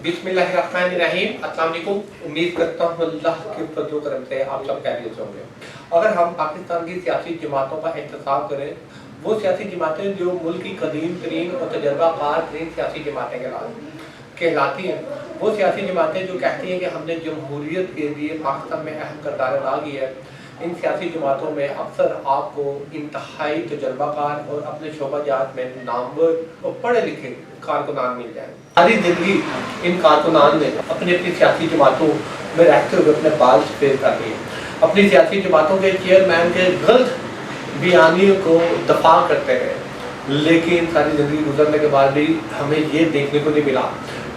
बिस्मिल्लाहिर्रहमानिर्रहीम। अस्सलाम वालेकुम। उम्मीद करता हूँ अल्लाह के फजल करम से आप सब खैरियत से होंगे। अगर हम पाकिस्तान की सियासी जमातों का इंतखाब करें, वो सियासी जमातें जो मुल्क की कदीम तरीन और तजर्बाकार तरीन सियासी जमातें कहलाती हैं, वो सियासी जमातें जो कहती हैं कि हमने जमहूरियत के लिए पाकिस्तान में अहम किरदार अदा किया है, इन सियासी जमातों में अक्सर आपको इंतहाई तजर्बाकार और अपने शोबाजात में नामवर और पढ़े लिखे कारकुनान मिल जाए। सारी जिंदगी इन कारकुनान ने अपनी अपनी सियासी जमातों में रहते हुए अपने बाल सफेद कर दिए। अपनी सियासी जमातों के चेयरमैन के गलत बयानियों को दफा करते रहे, लेकिन सारी ज़िंदगी गुजरने के बाद भी हमें ये देखने को नहीं मिला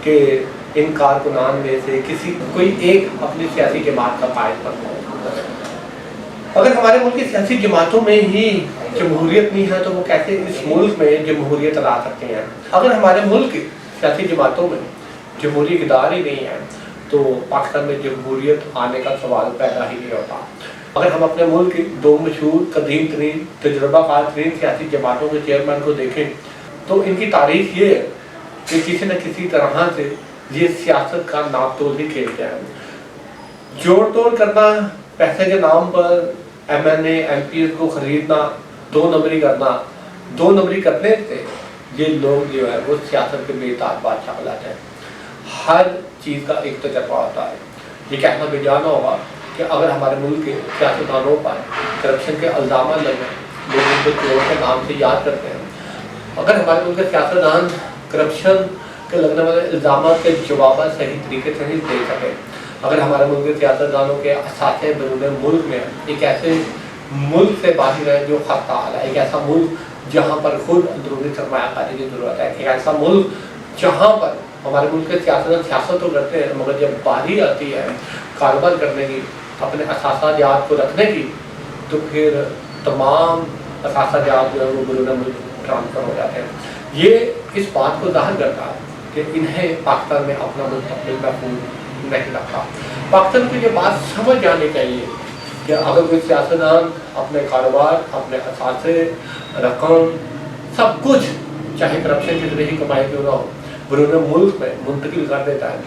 कि इन कारकुनान में से कोई एक अपनी सियासी जमात का कायद बनता है। अगर हमारे मुल्क की सियासी जमातों में ही जमहूरियत नहीं है तो वो कैसे इस मुल्क में जमहूरियत ला सकते हैं। अगर हमारे मुल्क की सियासी जमातों में जमहूरी इक़्तिदार ही नहीं है तो पाकिस्तान में जमहूरियत आने का सवाल पैदा ही नहीं होता। अगर हम अपने मुल्क की दो मशहूर कदीम तरीन तजुर्बाकार तरीन सियासी जमातों के चेयरमैन को देखें तो इनकी तारीख ये है कि किसी न किसी तरह से ये सियासत का नाप तोल ही खेलते हैं। जोड़ तोड़ करना, पैसे के नाम पर MNA MPs को खरीदना, दो नंबरी करने से ये लोग जो है वो सियासत के बेताज बादशाह कहलाते हैं। हर चीज़ का एक तजर्बा होता है। ये कहना बेजाना होगा कि अगर हमारे मुल्क के सियासतदानों पर करप्शन के इल्ज़ाम लगे, लोग उनको चोर के नाम से याद करते हैं। अगर हमारे मुल्क के सियासतदान करप्शन के लगने वाले इल्ज़ाम के जवाब सही तरीके से नहीं दे सके, अगर हमारे मुल्क के सियासतदानों के असासे बरूने मुल्क में एक ऐसे मुल्क से बाहर है जो खस्ताहाल है, एक ऐसा मुल्क जहाँ पर खुद अंदरूनी सरमायाकारी की ज़रूरत है, एक ऐसा मुल्क जहाँ पर हमारे मुल्क के सियासतदान सियासत तो करते हैं मगर जब बारी आती है कारोबार करने की, अपने असासाजात को रखने की, तो फिर तमाम असासाजात जो है वो बरूने मुल्क ट्रांसफ़र हो जाते हैं। ये इस बात को ज़ाहिर करता है कि इन्हें पाकिस्तान में अपना मुस्तक़बिल महफूज नहीं रखा। पाकिस्तान को ये बात समझ जानी चाहिए कि अगर कोई सियासतदान अपने कारोबार, अपने असासे, रकम, सब कुछ चाहे करप्शन की तरह ही कमाई क्यों ना हो, बरूने मुल्क में मुंतकिल कर देता है,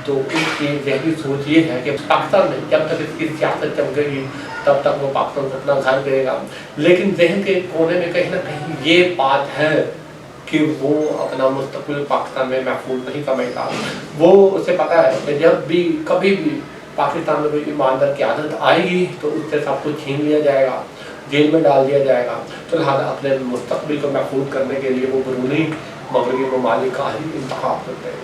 तो उसकी जहनी सोच ये है कि पाकिस्तान में जब तक इसकी सियासत चमकेगी तब तक वो पाकिस्तान को अपना घर देगा। लेकिन जहन के कोने में कहीं ना कहीं ये बात है कि वो अपना मुस्तक़बिल पाकिस्तान में महफूज नहीं समझता। वो उसे पता है कि जब भी कभी भी पाकिस्तान में कोई ईमानदार की आदत आएगी तो उससे सब कुछ छीन लिया जाएगा, जेल में डाल दिया जाएगा। तो लिहाजा अपने मुस्तक़बिल को महफूज करने के लिए वो बरूनी मगरबी ममालिक का ही इंतखाब करते हैं।